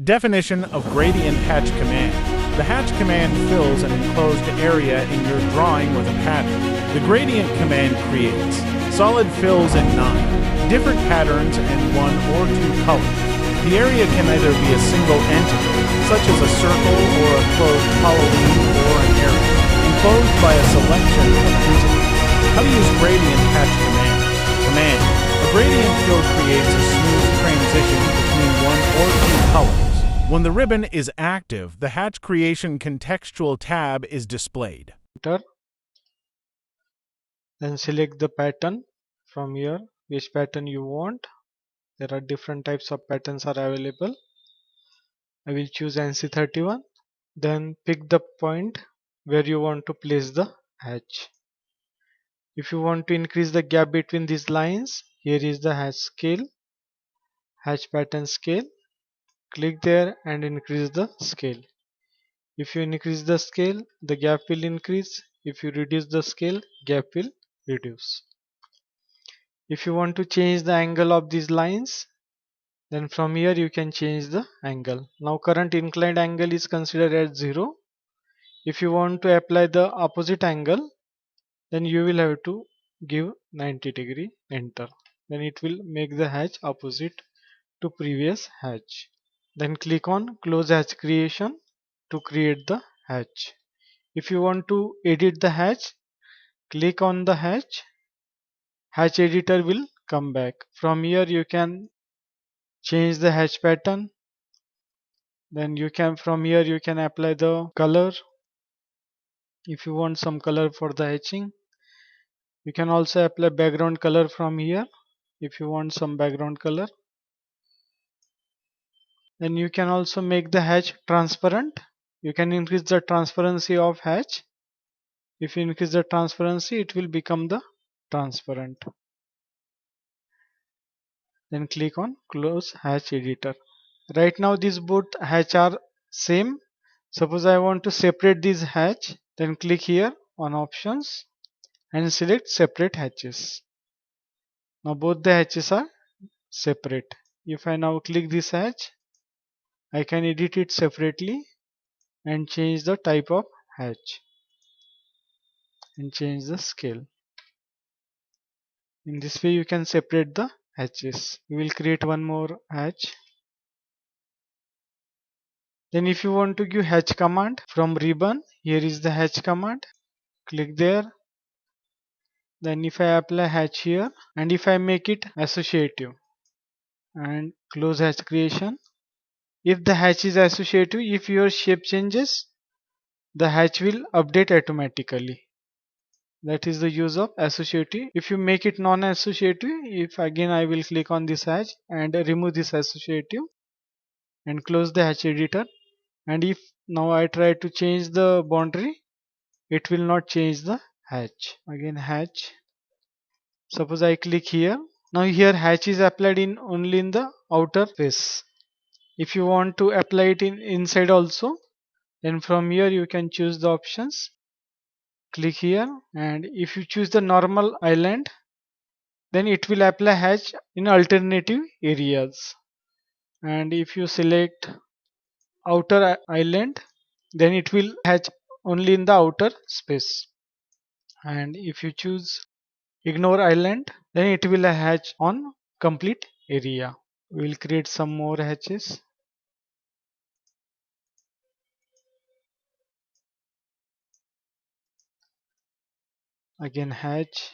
Definition of gradient hatch command. The hatch command fills an enclosed area in your drawing with a pattern. The gradient command creates solid fills in 9 different patterns and 1 or 2 colors. The area can either be a single entity, such as a circle or a closed polyline or an area, enclosed by a selection of entities. How to use gradient hatch command. A gradient fill creates a smooth transition between 1 or 2 colors. When the ribbon is active, the hatch creation contextual tab is displayed. Enter. Then select the pattern from here, which pattern you want. There are different types of patterns are available. I will choose NC31. Then pick the point where you want to place the hatch. If you want to increase the gap between these lines, here is the hatch scale, hatch pattern scale. Click there and increase the scale. If you increase the scale, the gap will increase. If you reduce the scale, gap will reduce. If you want to change the angle of these lines, then from here you can change the angle. Now current inclined angle is considered as 0. If you want to apply the opposite angle, then you will have to give 90 degree, enter. Then it will make the hatch opposite to previous hatch. Then click on close hatch creation to create the hatch. If you want to edit the hatch, click on the hatch editor will come back. From here you can change the hatch pattern. Then from here you can apply the color. If you want some color for the hatching, you can also apply background color from here if you want some background color. Then you can also make the hatch transparent. You can increase the transparency of hatch. If you increase the transparency, it will become the transparent. Then click on close hatch editor. Right now these both hatch are same. Suppose I want to separate this hatch, then click here on options and select separate hatches. Now both the hatches are separate. If I now click this hatch, I can edit it separately and change the type of hatch and change the scale. In this way you can separate the hatches. We will create one more hatch. Then if you want to give hatch command from ribbon, here is the hatch command. Click there. Then if I apply hatch here and if I make it associative and close hatch creation. If the hatch is associative, if your shape changes, the hatch will update automatically. That is the use of associative. If you make it non-associative, if again I will click on this hatch and remove this associative and close the hatch editor. And if now I try to change the boundary, it will not change the hatch. Again hatch. Suppose I click here. Now here hatch is applied in only in the outer face. If you want to apply it in inside also, then from here you can choose the options. Click here and if you choose the normal island, then it will apply hatch in alternative areas. And if you select outer island, then it will hatch only in the outer space. And if you choose ignore island, then it will hatch on complete area. We will create some more hatches. Again hatch,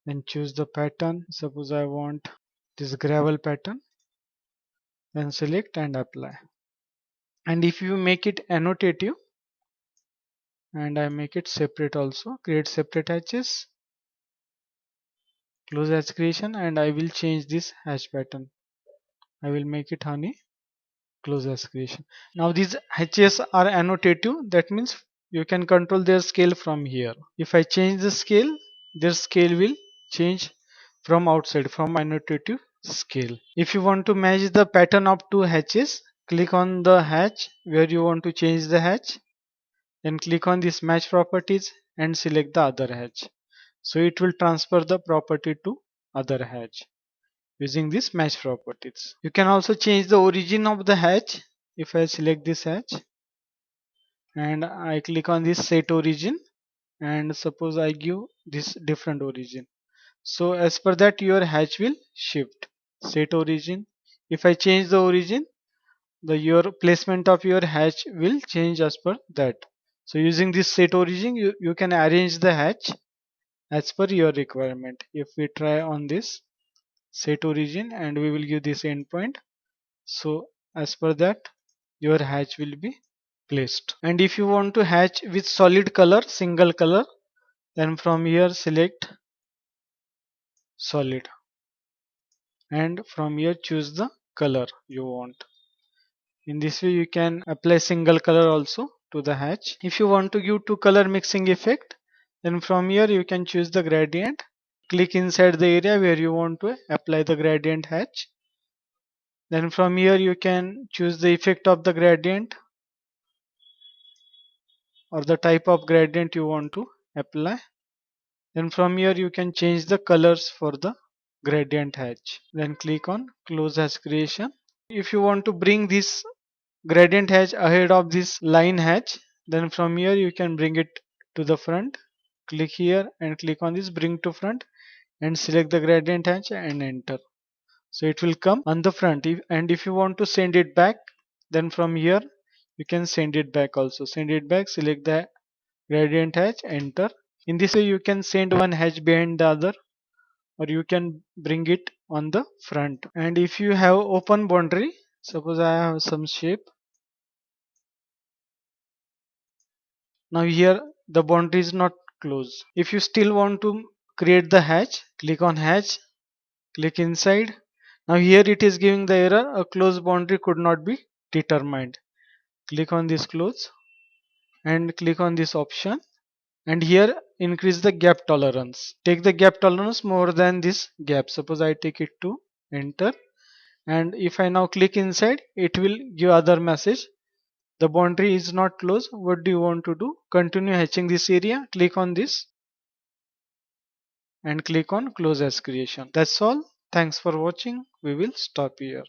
then choose the pattern. Suppose I want this gravel pattern, then select and apply. And if you make it annotative and I make it separate also, create separate hatches, close hatch creation, and I will change this hatch pattern. I will make it honey, close hatch creation. Now these hatches are annotative, that means you can control their scale from here. If I change the scale, their scale will change from outside, from annotative scale. If you want to match the pattern of two hatches, click on the hatch where you want to change the hatch, then click on this match properties and select the other hatch. So it will transfer the property to other hatch. using this match properties. You can also change the origin of the hatch. If I select this hatch and I click on this set origin, and suppose I give this different origin, so as per that your hatch will shift. Set origin, if I change the origin, the your placement of your hatch will change as per that. So using this set origin, you can arrange the hatch as per your requirement. If we try on this set origin and we will give this endpoint, so as per that your hatch will be placed. And if you want to hatch with solid color, single color, then from here select solid, and from here choose the color you want. In this way you can apply single color also to the hatch. If you want to give two color mixing effect, then from here you can choose the gradient. Click inside the area where you want to apply the gradient hatch. Then from here you can choose the effect of the gradient or the type of gradient you want to apply. Then from here you can change the colors for the gradient hatch. Then click on close hatch creation. If you want to bring this gradient hatch ahead of this line hatch, then from here you can bring it to the front. Click here and click on this bring to front and select the gradient hatch and enter. So it will come on the front. And if you want to send it back, then from here you can send it back also. Send it back, select the gradient hatch, enter. In this way you can send one hatch behind the other, or you can bring it on the front. And if you have open boundary, suppose I have some shape. Now here the boundary is not closed. If you still want to create the hatch, click on hatch, click inside. Now here it is giving the error, a closed boundary could not be determined. Click on this close and click on this option, and here increase the gap tolerance. Take the gap tolerance more than this gap. Suppose I take it to enter, and if I now click inside, it will give other message. The boundary is not closed. What do you want to do? Continue hatching this area. Click on this and click on close as creation. That's all. Thanks for watching. We will stop here.